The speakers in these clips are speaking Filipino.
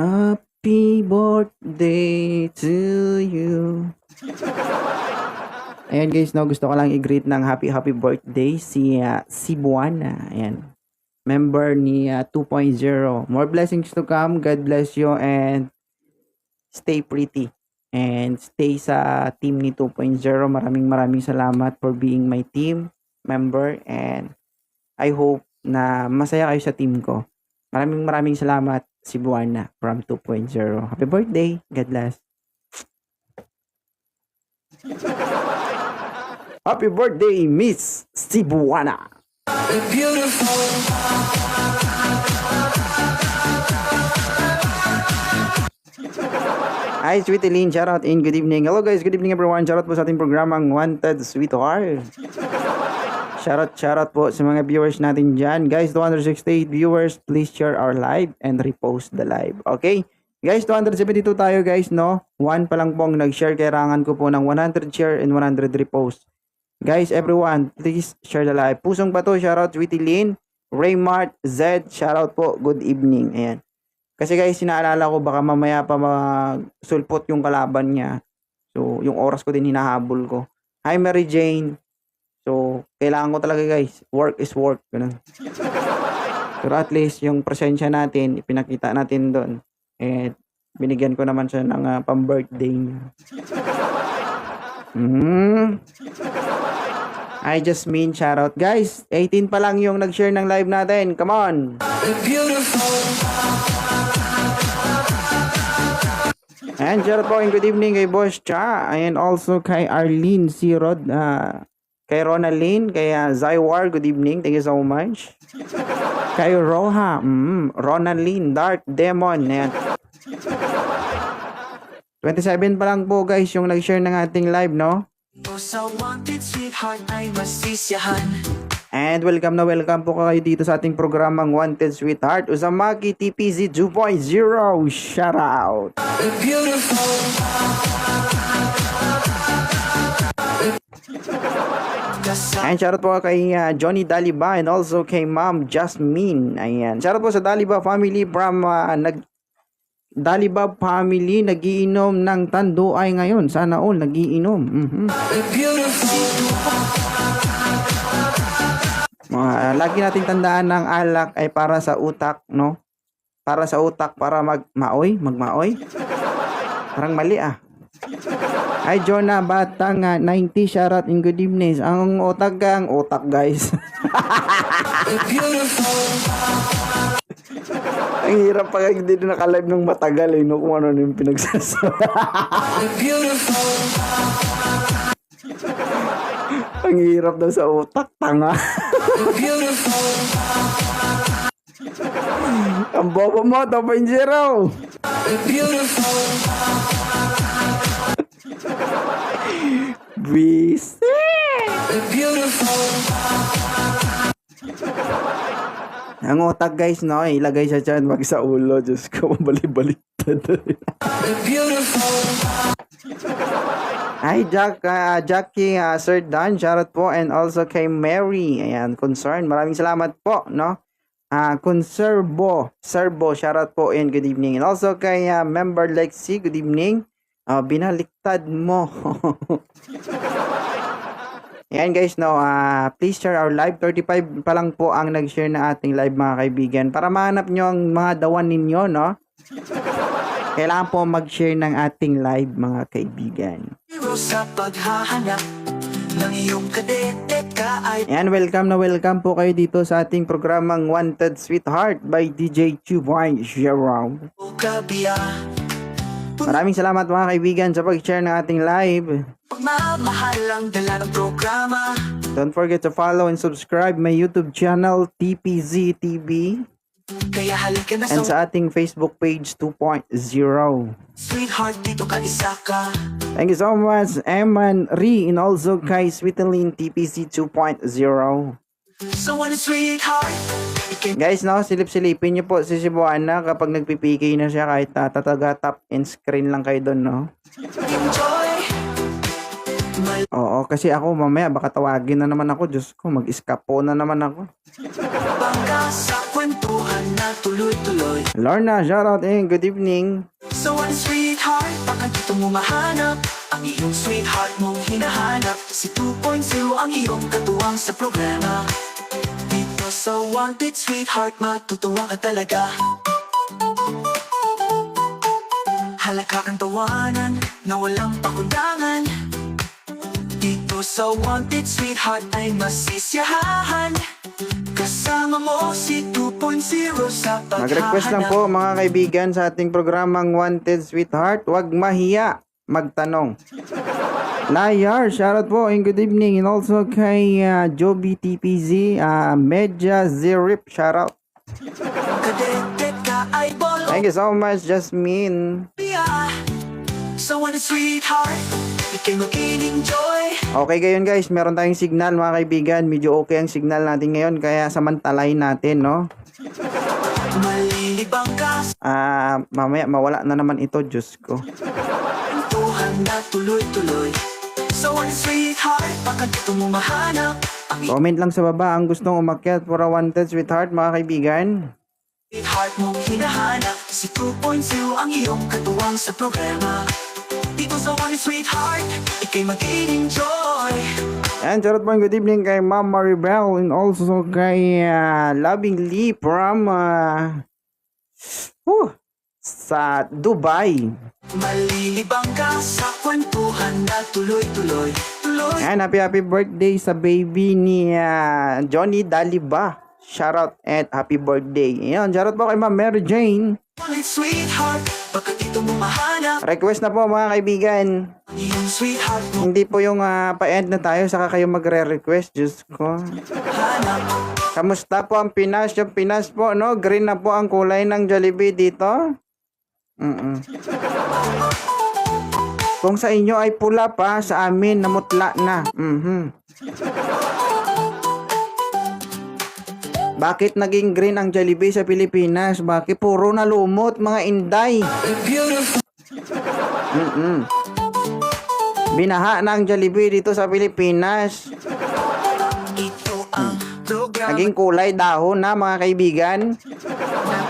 Happy birthday to you. Ayan guys, no, gusto ko lang i-greet ng happy birthday si Buana. Ayan. Member ni 2.0. More blessings to come. God bless you and stay pretty. And stay sa team ni 2.0. Maraming salamat for being my team member. And I hope na masaya kayo sa team ko. Maraming salamat si Buana from 2.0. Happy birthday. God bless. Happy birthday, Miss Cebuana. Beautiful. Hi, Sweetie Lynn. Shout out and good evening. Hello guys, good evening everyone. Shout out po sa ating programang Wanted Sweetheart. Shout out po sa mga viewers natin dyan. Guys, 268 viewers, please share our live and repost the live. Okay? Guys, 272 tayo guys, no? 1 pa lang pong nag-share. Kailangan ko po ng 100 share and 100 repost. Guys, everyone, please share the live. Pusong Bato, shout out Sweetie Lynn. Raymart Z, shout out po. Good evening. Ayan. Kasi guys, sinaalala ko baka mamaya pa magsulpot yung kalaban niya. So, yung oras ko din hinahabol ko. Hi, Mary Jane. So, kailangan ko talaga guys. Work is work. Ganun. Pero at least, yung presensya natin, ipinakita natin doon. Eh, binigyan ko naman siya ng pang-birthday niya. I just mean shoutout. Guys, 18 pa lang yung nag-share ng live natin. Come on! And shoutout po and good evening kay Boss Cha. And also kay Arlene Sirod. Kay Ronaldine, kay Zywar, good evening. Thank you so much. Kay Roha, Ronaldine, Dark Demon. Ayan. 27 pa lang po guys yung nag-share ng ating live, no? And welcome po kayo dito sa ating programang Wanted Sweetheart. Uzumaki TPZ 2.0. Shout out. And shoutout po kay Johnny Daliba and also kay Ma'am Jasmine. Ayan. Shoutout po sa Daliba family from Daliba family nagiinom ng tanduay ngayon. Sana all nagiinom. Lagi nating tandaan ng alak ay para sa utak, no? Para sa utak para magmaoy. Parang mali ah. Hi Jonah, batang 90, shoutout and good evening. Ang otak guys. Ang hirap pa hindi na naka-live ng matagal no, kung ano yung pinagsasabi. Ang hirap daw sa utak, tanga. Ang bobo mo, 2.0. Ang otak guys, no, ilagay siya dyan, wag sa ulo. Diyos ko, mabalik-baliktad. Hi Jackie, Sir Dan, shoutout po, and also kay Mary. Ayan, concern. Maraming salamat po, no? Serbo, shoutout po and good evening. And also kay member Lexi, good evening. Binaliktad mo. Ayan guys, no, please share our live. 35 pa lang po ang nag-share na ating live mga kaibigan. Para mahanap nyo ang mga dawan ninyo, no? Kailangan po mag-share ng ating live mga kaibigan. Ayan, welcome po kayo dito sa ating programang Wanted Sweetheart by DJ 2.0. Maraming salamat mga kaibigan sa pag-share ng ating live. Don't forget to follow and subscribe my YouTube channel TPZ TV and sa ating Facebook page 2.0. Thank you so much Eman Ri and also kay Sweetelin TPZ 2.0. Guys, no, silip-silipin nyo po si Cebuana kapag nagpipigay na siya kahit tataga tap and screen lang kayo doon, no? Oo, kasi ako mamaya baka tawagin na naman ako. Diyos ko, mag-escapo na naman ako. tuloy-tuloy. Lorna, shoutout and good evening. So ano sweetheart, baka dito mo mahanap ang iyong sweetheart mong hinahanap. Si 2.0 ang iyong katuwang sa programa. Dito sa Wanted Sweetheart, matutuwa ka talaga. Halaka kang tawanan na walang pakundangan. Dito sa Wanted Sweetheart ay masisiyahan. Kasama mo si 2.0 sa paghahanap. Mag-request lang po mga kaibigan sa ating programang Wanted Sweetheart. Huwag mahiya magtanong. Layar, shoutout po and good evening. And also kay Joby TPZ, Medja Zirip, shoutout. Kadete ka ay bolo. Thank you so much, Jasmine. So ano sweetheart, ikay mag-enjoy. Okay ngayon guys, meron tayong signal mga kaibigan. Medyo okay ang signal natin ngayon, kaya samantalahin natin, no? Malilibang ka Mamaya mawala na naman ito, Diyos ko. Tuhan na tuloy-tuloy. So ano sweetheart, baka dito mo mahanap ang Comment lang sa baba ang gustong umakyat for a Wanted Sweetheart mga kaibigan. sweetheart mong hinahanap. Si 2.0 ang iyong katuwang sa programa. Dito sa One Sweetheart, ikay mag-enjoy. And shoutout po and good evening kay Ma'am Maribel and also kay Loving Lee from sa Dubai. Malilibang ka sa kwentuhan na tuloy-tuloy. And happy birthday sa baby ni Johnny Daliba. Shoutout at happy birthday. Ayan, shoutout po kay Ma'am Mary Jane. One Sweetheart, baka dito mo mahanap Request na po mga kaibigan. ang iyong sweetheart mo Hindi po yung pa-end na tayo saka kayo magre-request. Diyos ko. hanap. Kamusta po ang Pinas? Yung Pinas po, no? Green na po ang kulay ng Jollibee dito. Kung sa inyo ay pula pa, sa amin namutla na. Bakit naging green ang Jollibee sa Pilipinas? Bakit puro na lumot, mga inday? Beautiful. Binaha na ang Jollibee dito sa Pilipinas. Ito ang programa Naging kulay dahon na, mga kaibigan.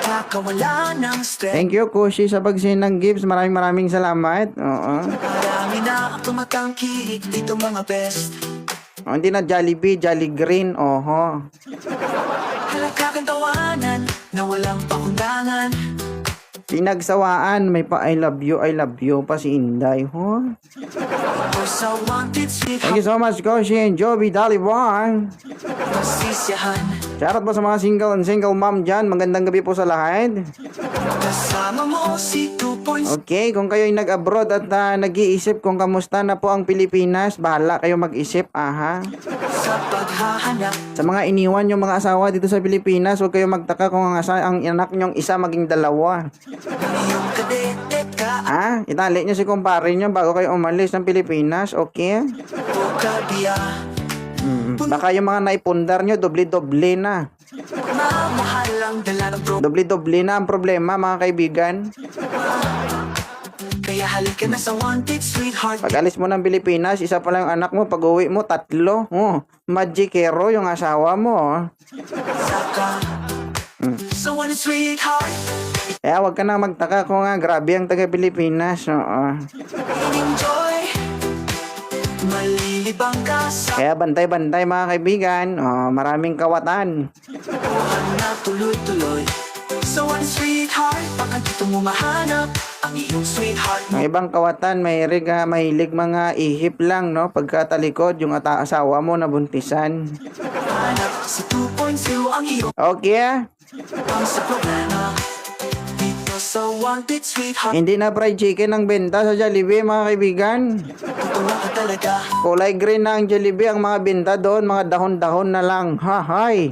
nakakawala ng stress. Thank you, Kushi, sa pagsin ng gifts. Maraming salamat. Oo. Marami na ang tumatangkilik dito mga best. Hindi na Jollibee, Jolly Green. Oho. Halaka kang tawanan na walang pakundangan. Pinagsawaan, may pa I love you pa si Inday. Huh? Ito sa Wanted Thank Sweetheart, you so much, Kushi and Joby Daliban. masisiyahan. Shoutout po sa mga single and single mom dyan. Magandang gabi po sa lahat. Kasama mo si 2.0. Okay, kung kayo ay nag-abroad at nag-iisip kung kamusta na po ang Pilipinas, bahala kayo mag-isip. Aha. Sa paghahanap Sa mga iniwan yung mga asawa dito sa Pilipinas, huwag kayo magtaka kung ang anak nyong isa maging dalawa. ng iyong kadete ka Itali nyo si kumpare nyo bago kayo umalis ng Pilipinas, okay? o kabiya. Baka yung mga naipundar nyo, doble-doble na. Mamahal ang dala ng programa. Doble-doble na ang problema, mga kaibigan. Kaya halika na sa Wanted Sweetheart. Pag alis mo ng Pilipinas, isa pa lang yung anak mo. Pag uwi mo, 3. Magikero yung asawa mo. Saka sa Wanted Sweetheart, Kaya wag ka na magtaka kung grabe ang taga-Pilipinas. enjoy. Malilibang ka sa Kaya bantay-bantay mga kaibigan. Maraming kawatan. buwan na tuloy-tuloy. Sa Wanted Sweetheart, baka dito mo mahanap ang iyong sweetheart mo. Ang ibang kawatan, mahilig mga ihip lang, no? Pagkatalikod, yung asawa mo nabuntisan. Hanap si 2.0 ang iyong Okay? ang sa programa. Dito sa Wanted Sweetheart, Hindi na fried chicken ang benta sa Jollibee, mga kaibigan. tutuwa ka talaga. Kulay green na ang Jollibee, ang mga benta doon, mga dahon-dahon na lang. Hi!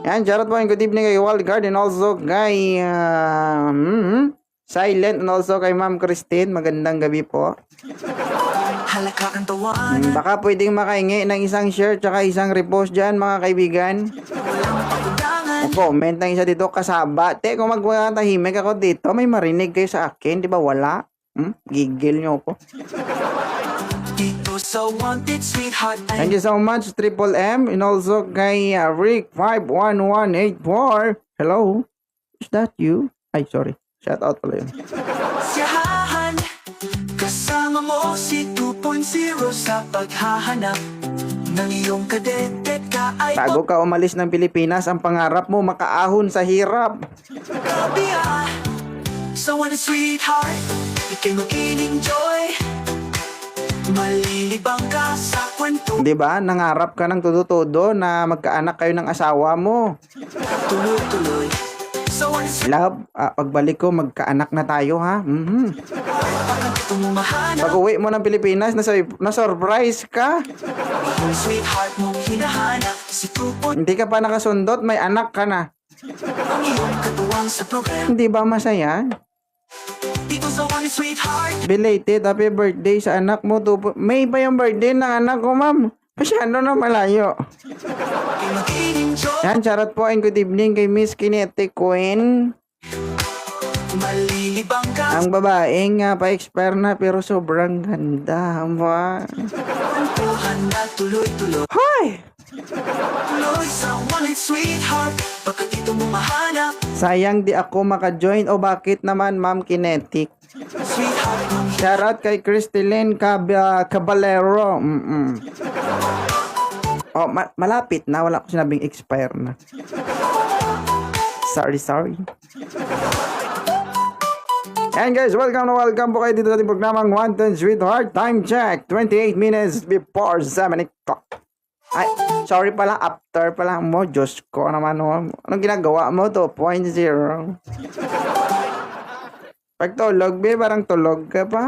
Yan, shoutout po and good evening kay Wildcard and also kay Silent and also kay Ma'am Christine. Magandang gabi po. Halaka kang tawanan, Baka pwedeng makahingi ng isang share tsaka isang repost dyan, mga kaibigan. walang pakundangan. Comment ng isa dito, kasaba. Te, kung magtatahimik ako dito, may marinig kayo sa akin. Di ba wala? Gigil nyo ako. Dito sa Wanted Sweetheart ay Thank you so much, Triple M, and also kay Rick51184. Hello? Is that you? Ay, sorry. Shout out pala yun. siyahan. Kasama mo si 2.0 sa paghahanap ng iyong kadete ka ay Bago ka umalis ng Pilipinas, ang pangarap mo makaahon sa hirap. pagkabiya. Sa Wanted Sweetheart, ikay mag-enjoy. Malilibang ka sa kwento. Di ba? Nangarap ka ng todo-todo na magkaanak kayo ng asawa mo. Tuloy-tuloy. Sa Wanted Sweetheart, Love, pagbalik ko, magkaanak na tayo, ha? baka dito mo mahanap Pag uwi mo ng Pilipinas, na-surprise ka. yung sweetheart mong hinahanap. Si 2.0 Hindi ka pa nakasundot, may anak ka na. ang iyong katuwang sa program. Hindi ba masaya? Dito sa Wanted Sweetheart, Belated, happy birthday sa anak mo. May ba yung birthday ng anak ko, ma'am? Masyado na malayo. ikay mag-enjoy. Yan, charot po and good evening kay Miss Kinetic Queen. Malilibang ka Ang babaeng pa-expire na pero sobrang ganda. Ba? kwentuhan na tuloy-tuloy. Hoy! Tuloy sa Wanted Sweetheart, baka dito mo mahanap. Sayang di ako maka-join o bakit naman, Ma'am Kinetic? Sweetheart mong Charot kay Cristilyn Caballero. Oh, malapit na. Wala ko sinabing expire na. Sorry. And guys, welcome po kayo dito sa ating programang Wanted Sweetheart. Time check, 28 minutes before 7 o'clock. Ay, sorry pala, after pala mo. Diyos ko naman. Anong ginagawa mo? 2.0. Pag tulog, be, parang tulog ka pa.